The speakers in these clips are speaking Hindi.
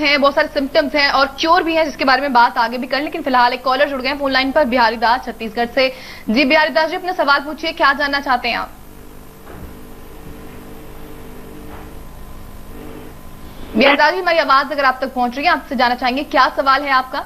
हैं, बहुत सारे सिम्टम्स हैं और क्योर भी है, जिसके बारे में बात आगे भी करें। लेकिन फिलहाल एक कॉलर जुड़ गए हैं फोन लाइन पर, बिहारी दास छत्तीसगढ़ से। जी बिहारी दास जी, अपना सवाल पूछिए, क्या जानना चाहते हैं आप? बिहारी दास जी, हमारी आवाज अगर आप तक पहुंच रही है, आपसे जानना चाहेंगे क्या सवाल है आपका?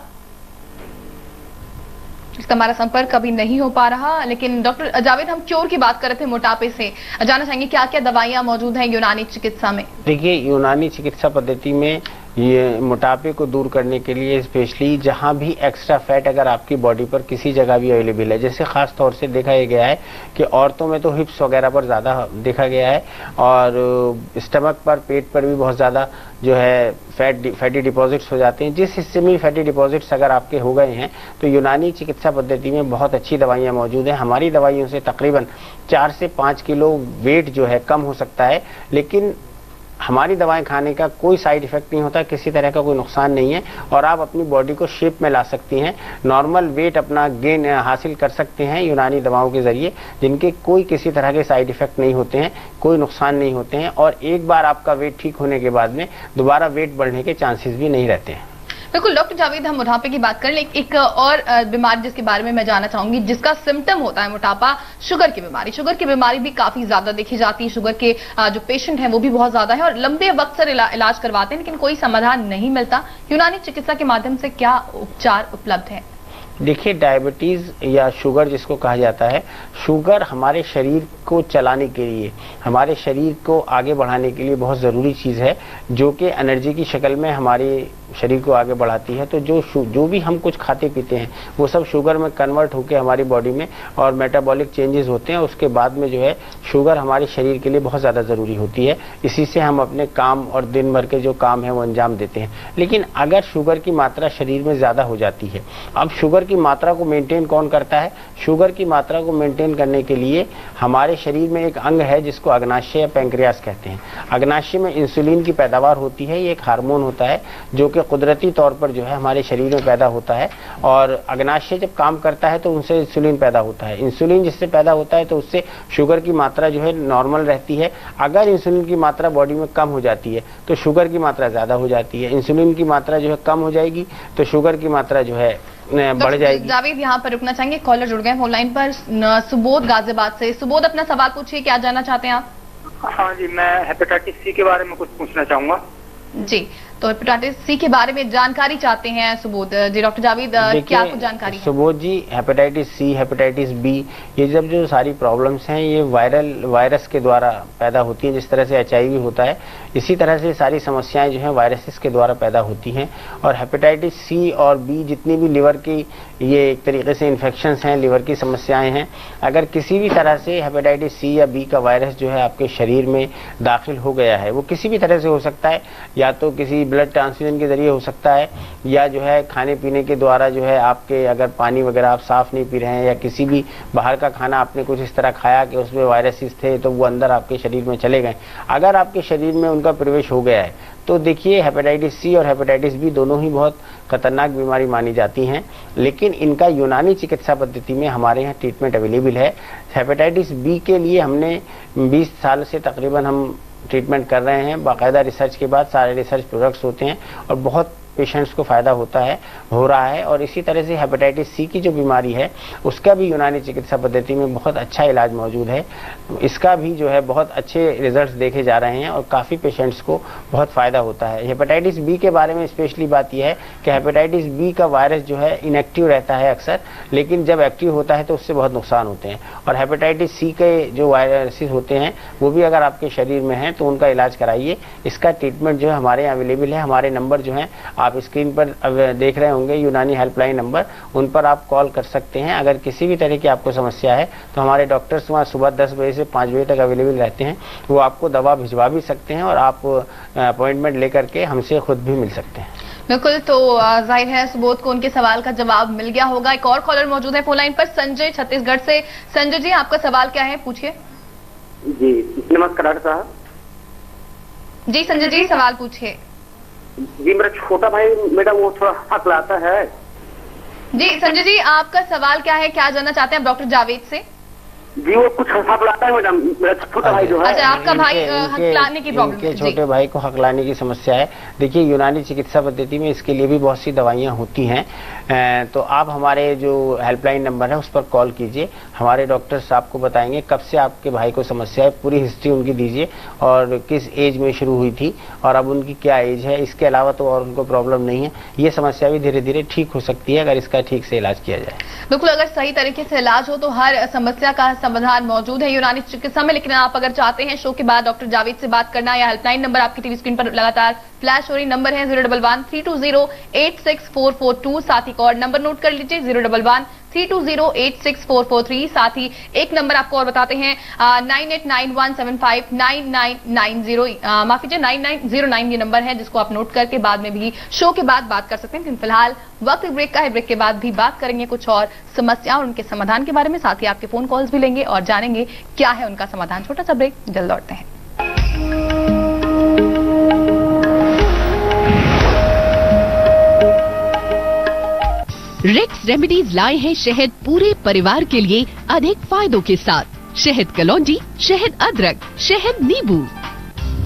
इसका हमारा संपर्क कभी नहीं हो पा रहा। लेकिन डॉक्टर जावेद, हम क्योर की बात कर रहे थे मोटापे से, जानना चाहेंगे क्या क्या दवाइयां मौजूद हैं यूनानी चिकित्सा में? देखिए, यूनानी चिकित्सा पद्धति में ये मोटापे को दूर करने के लिए स्पेशली जहां भी एक्स्ट्रा फैट अगर आपकी बॉडी पर किसी जगह भी अवेलेबल है, जैसे खास तौर से देखा गया है कि औरतों में तो हिप्स वगैरह पर ज़्यादा देखा गया है और स्टमक पर, पेट पर भी बहुत ज़्यादा जो है फैटी डिपॉजिट्स हो जाते हैं। जिस हिस्से में फैटी डिपॉजिट्स अगर आपके हो गए हैं तो यूनानी चिकित्सा पद्धति में बहुत अच्छी दवाइयाँ मौजूद हैं। हमारी दवाइयों से तकरीबन 4 से 5 किलो वेट जो है कम हो सकता है, लेकिन हमारी दवाएं खाने का कोई साइड इफेक्ट नहीं होता, किसी तरह का कोई नुकसान नहीं है और आप अपनी बॉडी को शेप में ला सकती हैं, नॉर्मल वेट अपना गेन हासिल कर सकते हैं यूनानी दवाओं के जरिए, जिनके कोई किसी तरह के साइड इफेक्ट नहीं होते हैं, कोई नुकसान नहीं होते हैं और एक बार आपका वेट ठीक होने के बाद में दोबारा वेट बढ़ने के चांसेस भी नहीं रहते हैं। बिल्कुल डॉक्टर जावेद, हम मोटापे की बात करें, लेकिन एक और बीमारी जिसके बारे में मैं जानना चाहूंगी, जिसका सिम्टम होता है मोटापा, शुगर की बीमारी। शुगर की बीमारी भी काफी ज्यादा देखी जाती है, शुगर के जो पेशेंट हैं वो भी बहुत ज्यादा है और लंबे वक्त से इलाज करवाते हैं, लेकिन कोई समाधान नहीं मिलता। यूनानी चिकित्सा के माध्यम से क्या उपचार उपलब्ध है? देखिए, डायबिटीज या शुगर जिसको कहा जाता है, शुगर हमारे शरीर को चलाने के लिए, हमारे शरीर को आगे बढ़ाने के लिए बहुत ज़रूरी चीज़ है, जो कि एनर्जी की शक्ल में हमारे शरीर को आगे बढ़ाती है। तो जो भी हम कुछ खाते पीते हैं वो सब शुगर में कन्वर्ट होकर हमारी बॉडी में और मेटाबॉलिक चेंजेस होते हैं। उसके बाद में जो है शुगर हमारे शरीर के लिए बहुत ज़्यादा ज़रूरी होती है, इसी से हम अपने काम और दिन भर के जो काम है वो अंजाम देते हैं। लेकिन अगर शुगर की मात्रा शरीर में ज़्यादा हो जाती है, अब शुगर की मात्रा को मेंटेन कौन करता है? शुगर की मात्रा को मेंटेन करने के लिए हमारे शरीर में एक अंग है जिसको अग्नाशय या पैंक्रियास कहते हैं। अग्नाशय में इंसुलिन की पैदावार होती है, ये एक हार्मोन होता है जो कि कुदरती तौर पर जो है हमारे शरीर में पैदा होता है और अग्नाशय जब काम करता है तो उनसे इंसुलिन पैदा होता है। इंसुलिन जिससे पैदा होता है तो उससे शुगर की मात्रा जो है नॉर्मल रहती है। अगर इंसुलिन की मात्रा बॉडी में कम हो जाती है तो शुगर की मात्रा ज़्यादा हो जाती है। इंसुलिन की मात्रा जो है कम हो जाएगी तो शुगर की मात्रा जो है बढ़ जाएगी। जावेद, यहाँ पर रुकना चाहेंगे, कॉलर जुड़ गए फोन लाइन पर, सुबोध गाजियाबाद से। सुबोध, अपना सवाल पूछिए, क्या जानना चाहते हैं आप? हाँ जी, मैं हेपेटाइटिस सी के बारे में कुछ पूछना चाहूंगा। जी, तो हेपेटाइटिस सी के बारे में जानकारी चाहते हैं सुबोध जी। डॉक्टर जावेद, क्या कुछ जानकारी है? सुबोध जी, हेपेटाइटिस सी, हेपेटाइटिस बी, ये जब जो सारी प्रॉब्लम्स हैं ये वायरस के द्वारा पैदा होती हैं। जिस तरह से HIV होता है, इसी तरह से सारी समस्याएं जो हैं वायरसेस के द्वारा पैदा होती हैं। और हेपेटाइटिस सी और बी जितनी भी लिवर की ये एक तरीके से इन्फेक्शंस हैं, लिवर की समस्याएं हैं, अगर किसी भी तरह से हेपेटाइटिस सी या बी का वायरस जो है आपके शरीर में दाखिल हो गया है, वो किसी भी तरह से हो सकता है, या तो किसी ब्लड ट्रांसफ्यूजन के जरिए हो सकता है, या जो है खाने पीने के द्वारा जो है आपके अगर पानी वगैरह आप साफ नहीं पी रहे हैं, या किसी भी बाहर का खाना आपने कुछ इस तरह खाया कि उसमें वायरसेस थे तो वो अंदर आपके शरीर में चले गए, अगर आपके शरीर में उनका प्रवेश हो गया है तो देखिए हेपेटाइटिस सी और हेपेटाइटिस बी दोनों ही बहुत खतरनाक बीमारी मानी जाती हैं। लेकिन इनका यूनानी चिकित्सा पद्धति में हमारे यहाँ ट्रीटमेंट अवेलेबल है। हेपेटाइटिस बी के लिए हमने 20 साल से तकरीबन हम ट्रीटमेंट कर रहे हैं। बाकायदा रिसर्च के बाद सारे रिसर्च प्रोडक्ट्स होते हैं और बहुत पेशेंट्स को फायदा हो रहा है। और इसी तरह से हेपेटाइटिस सी की जो बीमारी है उसका भी यूनानी चिकित्सा पद्धति में बहुत अच्छा इलाज मौजूद है। इसका भी जो है बहुत अच्छे रिजल्ट्स देखे जा रहे हैं और काफ़ी पेशेंट्स को बहुत फायदा होता है। हेपेटाइटिस बी के बारे में स्पेशली बात यह है कि हेपेटाइटिस बी का वायरस जो है इनएक्टिव रहता है अक्सर, लेकिन जब एक्टिव होता है तो उससे बहुत नुकसान होते हैं। और हेपेटाइटिस सी के जो वायरसेस होते हैं वो भी अगर आपके शरीर में हैं तो उनका इलाज कराइए। इसका ट्रीटमेंट जो है हमारे यहाँ अवेलेबल है। हमारे नंबर जो हैं आप स्क्रीन पर देख रहे होंगे, यूनानी हेल्पलाइन नंबर, उन पर आप कॉल कर सकते हैं। अगर किसी भी तरह की आपको समस्या है तो हमारे डॉक्टर्स वहाँ सुबह 10 बजे से 5 बजे तक अवेलेबल रहते हैं। वो आपको दवा भिजवा भी सकते हैं और आप अपॉइंटमेंट लेकर के हमसे खुद भी मिल सकते हैं। बिल्कुल, तो जाहिर है सुबोध को उनके सवाल का जवाब मिल गया होगा। एक और कॉलर मौजूद है फोन लाइन पर, संजय छत्तीसगढ़ से। संजय जी, आपका सवाल क्या है, पूछिए। जी नमस्कार साहब। जी संजय जी, सवाल पूछिए। जी, मेरा छोटा भाई मैडम वो थोड़ा हाथ लाता है। जी संजय जी, आपका सवाल क्या है, क्या जानना चाहते हैं आप डॉक्टर जावेद से? जी वो कुछ हकलाता है मैडम, मेरा छोटा भाई जो है। अच्छा, आपका भाई हकलाने की प्रॉब्लम है? छोटे भाई को हकलाने की समस्या है। देखिए, यूनानी चिकित्सा पद्धति में इसके लिए भी बहुत सी दवाइयां होती हैं। तो आप हमारे जो हेल्पलाइन नंबर है उस पर कॉल कीजिए, हमारे डॉक्टर्स आपको बताएंगे कब से आपके भाई को समस्या है, पूरी हिस्ट्री उनकी दीजिए और किस एज में शुरू हुई थी और अब उनकी क्या एज है। इसके अलावा तो और उनको प्रॉब्लम नहीं है। ये समस्या भी धीरे धीरे ठीक हो सकती है अगर इसका ठीक से इलाज किया जाए। बिल्कुल, अगर सही तरीके से इलाज हो तो हर समस्या का समाधान मौजूद है यूनानी चिकित्सा में। लेकिन आप अगर चाहते हैं शो के बाद डॉक्टर जावेद से बात करना, या हेल्पलाइन नंबर आपकी टीवी स्क्रीन पर लगातार फ्लैश हो रही नंबर है 011-320-86442। साथ ही और नंबर नोट कर लीजिए 011-320-86443। साथ ही एक नंबर आपको और बताते हैं 9891759990, माफ कीजिए 9909 ये नंबर है, जिसको आप नोट करके बाद में भी शो के बाद बात कर सकते हैं। लेकिन फिलहाल वक्त ब्रेक का है, ब्रेक के बाद भी बात करेंगे कुछ और समस्या और उनके समाधान के बारे में। साथ ही आपके फोन कॉल्स भी लेंगे और जानेंगे क्या है उनका समाधान। छोटा सा ब्रेक, जल्द लौटते हैं। रेक्स रेमेडीज लाए हैं शहद पूरे परिवार के लिए अधिक फायदों के साथ। शहद कलौंजी, शहद अदरक, शहद नींबू।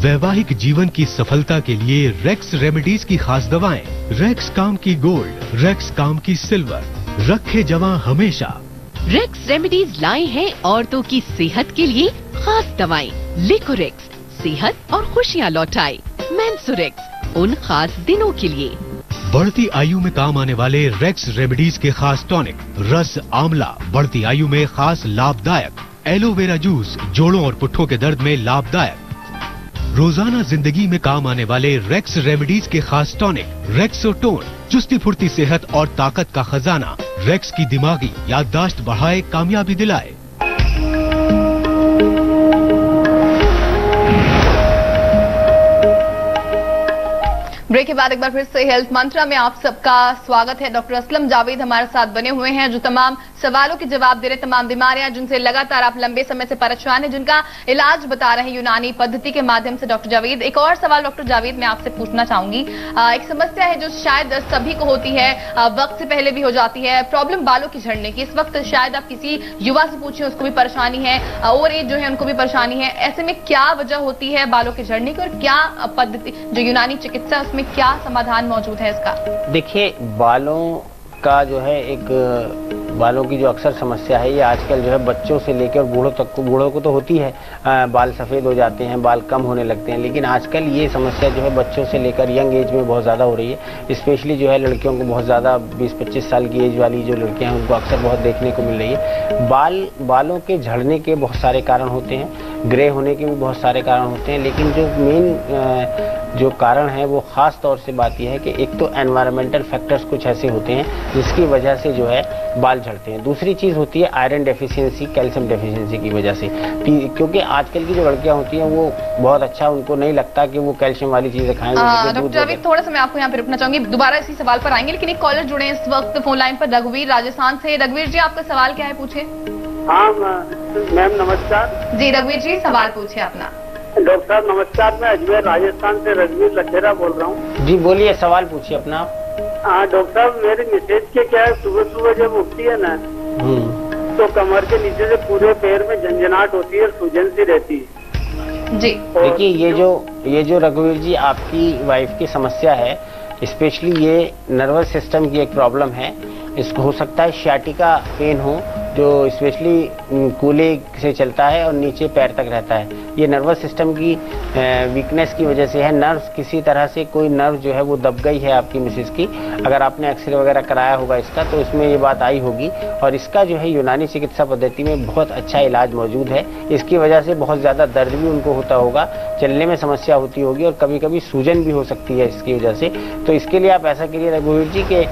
वैवाहिक जीवन की सफलता के लिए रेक्स रेमेडीज की खास दवाएं। रेक्स काम की गोल्ड, रेक्स काम की सिल्वर, रखे जवां हमेशा। रेक्स रेमेडीज लाए हैं औरतों की सेहत के लिए खास दवाएं। लिकोरेक्स, सेहत और खुशियां लौटाए। मेंसोरेक्स, उन खास दिनों के लिए। बढ़ती आयु में काम आने वाले रेक्स रेमेडीज के खास टॉनिक। रस आंवला, बढ़ती आयु में खास लाभदायक। एलोवेरा जूस, जोड़ों और पुट्ठों के दर्द में लाभदायक। रोजाना जिंदगी में काम आने वाले रेक्स रेमेडीज के खास टॉनिक। रेक्सोटोन, चुस्ती फुर्ती सेहत और ताकत का खजाना। रेक्स की दिमागी याददाश्त बढ़ाए, कामयाबी दिलाए। ब्रेक के बाद एक बार फिर से हेल्थ मंत्रा में आप सबका स्वागत है। डॉक्टर असलम जावेद हमारे साथ बने हुए हैं, जो तमाम सवालों के जवाब दे रहे हैं। तमाम बीमारियां जिनसे लगातार आप लंबे समय से परेशान हैं, जिनका इलाज बता रहे हैं यूनानी पद्धति के माध्यम से डॉक्टर जावेद। एक और सवाल डॉक्टर जावेद मैं आपसे पूछना चाहूंगी। एक समस्या है जो शायद सभी को होती है, वक्त से पहले भी हो जाती है, प्रॉब्लम बालों की झड़ने की। इस वक्त शायद आप किसी युवा से पूछिए, उसको भी परेशानी है, और एज जो है उनको भी परेशानी है। ऐसे में क्या वजह होती है बालों के झड़ने की और क्या पद्धति जो यूनानी चिकित्सा है उसमें क्या समाधान मौजूद है इसका? देखिए, बालों का जो है बालों की जो अक्सर समस्या है, ये आजकल जो है बच्चों से लेकर बूढ़ों तक को, बूढ़ों को तो होती है, बाल सफ़ेद हो जाते हैं, बाल कम होने लगते हैं। लेकिन आजकल ये समस्या जो है बच्चों से लेकर यंग एज में बहुत ज़्यादा हो रही है। स्पेशली जो है लड़कियों को बहुत ज़्यादा, 20-25 साल की एज वाली जो लड़कियां हैं उनको अक्सर बहुत देखने को मिल रही है। बालों के झड़ने के बहुत सारे कारण होते हैं, ग्रे होने के भी बहुत सारे कारण होते हैं। लेकिन जो मेन जो कारण है वो खास तौर से बात यह है कि एक तो एनवायरमेंटल फैक्टर्स कुछ ऐसे होते हैं जिसकी वजह से जो है बाल झड़ते हैं। दूसरी चीज होती है आयरन डेफिशिएंसी, कैल्शियम डेफिशिएंसी की वजह से। क्योंकि आजकल की जो लड़कियां होती हैं वो बहुत अच्छा, उनको नहीं लगता कि वो कैल्शियम वाली चीजें खाएंगे। डॉक्टर जावेद, थोड़ा सा मैं आपको यहाँ पे रुकना चाहूंगी, दोबारा इसी सवाल पर आएंगे। लेकिन एक कॉलर जुड़े हैं इस वक्त फोन लाइन पर, रघुवीर राजस्थान से। रघुवीर जी, आपका सवाल क्या है, पूछे। हाँ मैम नमस्कार। जी रघुवीर जी, सवाल पूछिए अपना। डॉक्टर साहब नमस्कार, मैं अजमेर राजस्थान से रघुवीर लखेरा बोल रहा हूँ। जी बोलिए, सवाल पूछिए अपना। हाँ डॉक्टर साहब, मेरी मिसेज के क्या है, सुबह सुबह जब उठती है ना तो कमर के नीचे से पूरे पैर में झंझनाहट होती है, सूजन सी रहती है जी। देखिए, ये जो रघुवीर जी आपकी वाइफ की समस्या है, स्पेशली ये नर्वस सिस्टम की एक प्रॉब्लम है। इसको हो सकता है शियाटिका पेन हो, जो स्पेशली कूल्हे से चलता है और नीचे पैर तक रहता है। ये नर्वस सिस्टम की वीकनेस की वजह से है। नर्व किसी तरह से, कोई नर्व जो है वो दब गई है आपकी मिसेज की। अगर आपने एक्सरे वगैरह कराया होगा इसका तो इसमें ये बात आई होगी। और इसका जो है यूनानी चिकित्सा पद्धति में बहुत अच्छा इलाज मौजूद है। इसकी वजह से बहुत ज़्यादा दर्द भी उनको होता होगा, चलने में समस्या होती होगी और कभी कभी सूजन भी हो सकती है इसकी वजह से। तो इसके लिए आप ऐसा करिए रघुवीर जी कि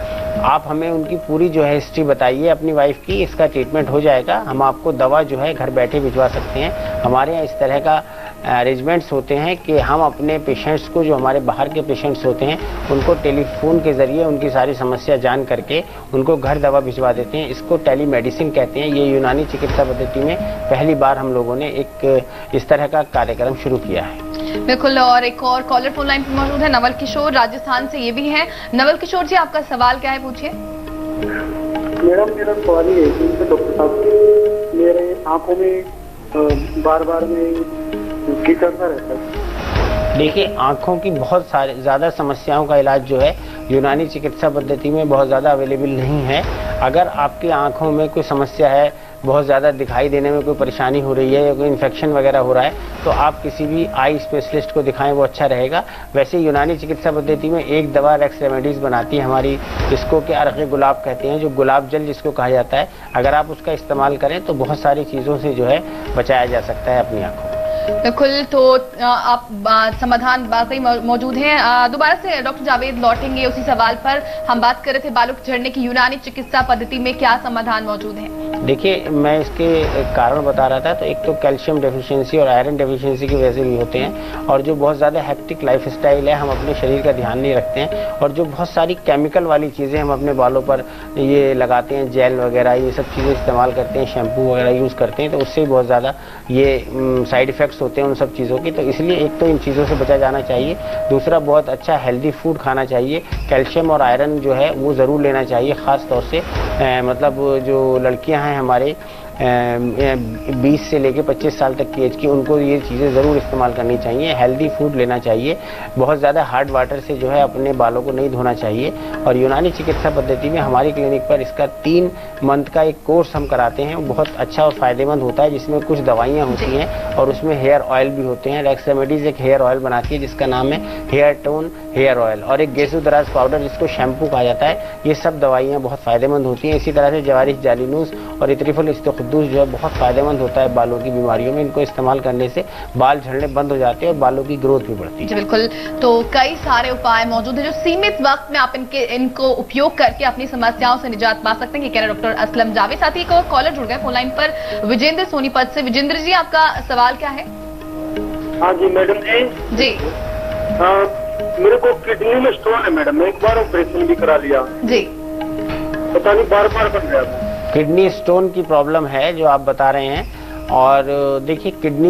आप हमें उनकी पूरी जो है हिस्ट्री बताइए अपनी वाइफ की, इसका ट्रीटमेंट हो जाएगा। हम आपको दवा जो है घर बैठे भिजवा सकते हैं। हमारे यहाँ इस तरह का अरेंजमेंट्स होते हैं कि हम अपने पेशेंट्स को, जो हमारे बाहर के पेशेंट्स होते हैं, उनको टेलीफोन के जरिए उनकी सारी समस्या जान करके उनको घर दवा भिजवा देते हैं। इसको टेलीमेडिसिन कहते हैं। ये यूनानी चिकित्सा पद्धति में पहली बार हम लोगों ने एक इस तरह का कार्यक्रम शुरू किया है। बिल्कुल। और एक और कॉलर फोन लाइन पर मौजूद है, नवल किशोर राजस्थान से ये भी है। नवल किशोर जी, आपका सवाल क्या है, पूछिए। मैडम मेरा सवाल ये है डॉक्टर साहब, मेरे आंखों में बार बार में कीचड़ सा रहता है। देखिए, आंखों की बहुत सारी ज़्यादा समस्याओं का इलाज जो है यूनानी चिकित्सा पद्धति में बहुत ज़्यादा अवेलेबल नहीं है। अगर आपकी आंखों में कोई समस्या है, बहुत ज़्यादा दिखाई देने में कोई परेशानी हो रही है या कोई इन्फेक्शन वगैरह हो रहा है, तो आप किसी भी आई स्पेशलिस्ट को दिखाएं, वो अच्छा रहेगा। वैसे यूनानी चिकित्सा पद्धति में एक दवा रेक्स रेमेडीज बनाती है हमारी, जिसको कि अर्क़ गुलाब कहते हैं, जो गुलाब जल जिसको कहा जाता है। अगर आप उसका इस्तेमाल करें तो बहुत सारी चीज़ों से जो है बचाया जा सकता है अपनी आंखों। बिल्कुल, तो आप समाधान वाकई मौजूद हैं। दोबारा से डॉक्टर जावेद लौटेंगे उसी सवाल पर। हम बात कर रहे थे बालों के झड़ने की यूनानी चिकित्सा पद्धति में क्या समाधान मौजूद है? देखिए, मैं इसके कारण बता रहा था। तो एक तो कैल्शियम डेफिशिएंसी और आयरन डेफिशिएंसी की वजह से भी होते हैं, और जो बहुत ज़्यादा हेक्टिक लाइफस्टाइल है, हम अपने शरीर का ध्यान नहीं रखते हैं, और जो बहुत सारी केमिकल वाली चीज़ें हम अपने बालों पर ये लगाते हैं, जेल वगैरह ये सब चीज़ें इस्तेमाल करते हैं, शैम्पू वगैरह यूज़ करते हैं, तो उससे बहुत ज़्यादा ये साइड इफ़ेक्ट्स होते हैं उन सब चीज़ों की। तो इसलिए एक तो इन चीज़ों से बचा जाना चाहिए। दूसरा, बहुत अच्छा हेल्दी फूड खाना चाहिए। कैल्शियम और आयरन जो है वो ज़रूर लेना चाहिए, ख़ास तौर से मतलब जो लड़कियां हैं हमारे 20 से लेके 25 साल तक की एज की, उनको ये चीज़ें ज़रूर इस्तेमाल करनी चाहिए। हेल्दी फूड लेना चाहिए। बहुत ज़्यादा हार्ड वाटर से जो है अपने बालों को नहीं धोना चाहिए। और यूनानी चिकित्सा पद्धति में हमारी क्लिनिक पर इसका 3 मंथ का एक कोर्स हम कराते हैं, बहुत अच्छा और फायदेमंद होता है, जिसमें कुछ दवाइयाँ होती हैं और उसमें हेयर ऑयल भी होते हैं। रेक्स रेमेडीज एक हेयर ऑयल बनाती है जिसका नाम है हेयर टोन हेयर ऑयल, और एक गेसुदराज पाउडर जिसको शैम्पू कहा जाता है। ये सब दवाइयाँ बहुत फायदेमंद होती हैं। इसी तरह से जवारिश जालिनूस और इत्रिफुल इस्तखुद्दूस जो है बहुत फायदेमंद होता है बालों की बीमारियों में। इनको इस्तेमाल करने से बाल झड़ने बंद हो जाते हैं और बालों की ग्रोथ भी बढ़ती है। जी बिल्कुल, तो कई सारे उपाय मौजूद हैं जो सीमित वक्त में आप इनको उपयोग करके अपनी समस्याओं से निजात पा सकते हैं। ये कह रहे डॉक्टर असलम जावेद। साथ ही एक और कॉलर जुड़ गए फोन लाइन पर, विजेंद्र सोनीपत से। विजेंद्र जी, आपका सवाल क्या है? हाँ जी मैडम जी। मेरे को किडनी में स्टोन है मैडम, एक बार ऑपरेशन भी करा लिया जी, पता नहीं बार बार बन गया। किडनी स्टोन की प्रॉब्लम है जो आप बता रहे हैं। और देखिए, किडनी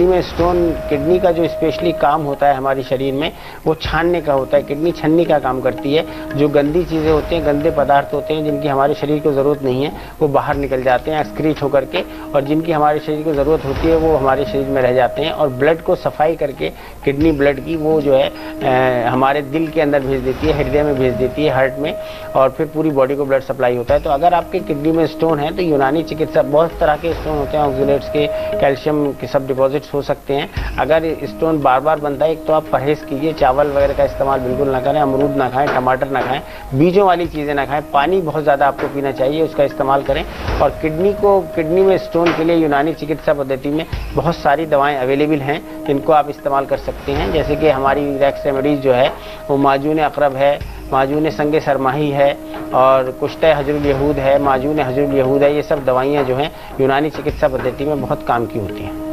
में स्टोन, किडनी का जो स्पेशली काम होता है हमारे शरीर में, वो छानने का होता है। किडनी छन्नी का काम करती है। जो गंदी चीज़ें होती हैं, गंदे पदार्थ होते हैं जिनकी हमारे शरीर को ज़रूरत नहीं है, वो बाहर निकल जाते हैं एक्सक्रीट होकर के, और जिनकी हमारे शरीर को ज़रूरत होती है वो हमारे शरीर में रह जाते हैं। और ब्लड को सफाई करके किडनी ब्लड की वो जो है हमारे दिल के अंदर भेज देती है, हृदय में भेज देती है, हार्ट में, और फिर पूरी बॉडी को ब्लड सप्लाई होता है। तो अगर आपके किडनी में स्टोन है तो यूनानी चिकित्सा, बहुत तरह के स्टोन होते हैं, ऑक्सलेट्स के, कैल्शियम के सब डिपॉजिट्स हो सकते हैं। अगर स्टोन बार बार बनता है, एक तो आप परहेज कीजिए, चावल वगैरह का इस्तेमाल बिल्कुल ना करें, अमरूद ना खाएं, टमाटर ना खाएं, बीजों वाली चीज़ें ना खाएं, पानी बहुत ज़्यादा आपको पीना चाहिए, उसका इस्तेमाल करें। और किडनी में स्टोन के लिए यूनानी चिकित्सा पद्धति में बहुत सारी दवाएँ अवेलेबल हैं जिनको आप इस्तेमाल कर सकते हैं। जैसे कि हमारी रेक्स रेमेडीज जो है वो माजून अकरब है, माजून संगे सरमाही है, और कुश्ते हजरुल यहूद है, माजून हजरुल यहूद है। ये सब दवाइयाँ जो हैं यूनानी चिकित्सा पद्धति में बहुत काम की होती हैं।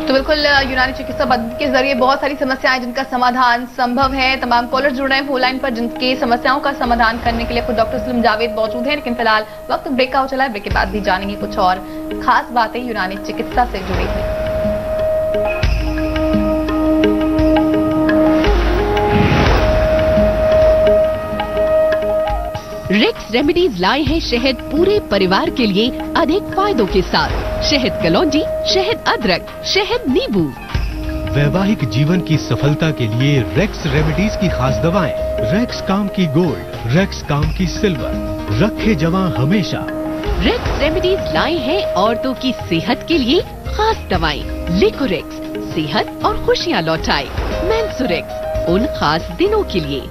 तो बिल्कुल, यूनानी चिकित्सा पद्धति के जरिए बहुत सारी समस्याएं जिनका समाधान संभव है। तमाम कॉलर जुड़ रहे हैं फोन लाइन पर जिनके समस्याओं का समाधान करने के लिए खुद डॉक्टर असलम जावेद मौजूद हैं। लेकिन फिलहाल वक्त ब्रेक का हो चला है। ब्रेक के बाद भी जानेंगे कुछ और खास बातें यूनानी चिकित्सा से जुड़ी हुई। रेक्स रेमेडीज लाए हैं शहद पूरे परिवार के लिए अधिक फायदों के साथ। शहद कलौंजी, शहद अदरक, शहद नींबू। वैवाहिक जीवन की सफलता के लिए रेक्स रेमेडीज की खास दवाएं। रेक्स काम की गोल्ड, रेक्स काम की सिल्वर, रखे जवां हमेशा। रेक्स रेमेडीज लाए हैं औरतों की सेहत के लिए खास दवाएं। लिकोरेक्स, सेहत और खुशियाँ लौटाए। मेंसुरेक्स, उन खास दिनों के लिए।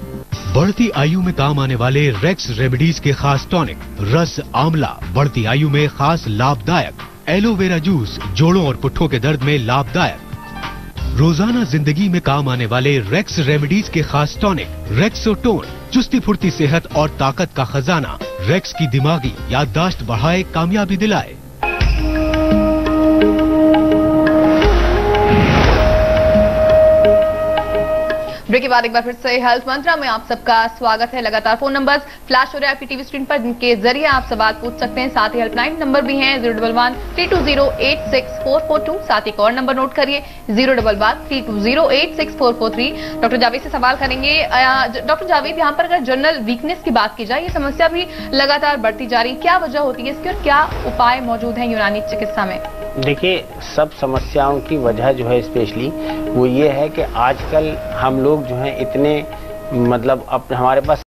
बढ़ती आयु में काम आने वाले रेक्स रेमेडीज के खास टॉनिक रस आमला, बढ़ती आयु में खास लाभदायक। एलोवेरा जूस, जोड़ों और पुट्ठों के दर्द में लाभदायक। रोजाना जिंदगी में काम आने वाले रेक्स रेमेडीज के खास टॉनिक रेक्सोटोन, चुस्ती फुर्ती सेहत और ताकत का खजाना। रेक्स की दिमागी याददाश्त बढ़ाए, कामयाबी दिलाए। ब्रेक के बाद एक बार फिर से हेल्थ मंत्रा में आप सबका स्वागत है। लगातार फोन नंबर्स फ्लैश हो रहे हैं आपकी टीवी स्क्रीन पर, जिनके जरिए आप सवाल पूछ सकते हैं। साथ ही हेल्पलाइन नंबर भी हैं 011-320-86442। साथ ही एक और नंबर नोट करिए 011-320-86443। डॉक्टर जावेद से सवाल करेंगे। डॉक्टर जावेद, यहाँ पर अगर जनरल वीकनेस की बात की जाए, ये समस्या भी लगातार बढ़ती जा रही है, क्या वजह होती है इसकी और क्या उपाय मौजूद हैं यूनानी चिकित्सा में? देखिए, सब समस्याओं की वजह जो है स्पेशली वो ये है कि आजकल हम लोग जो है इतने मतलब अब हमारे पास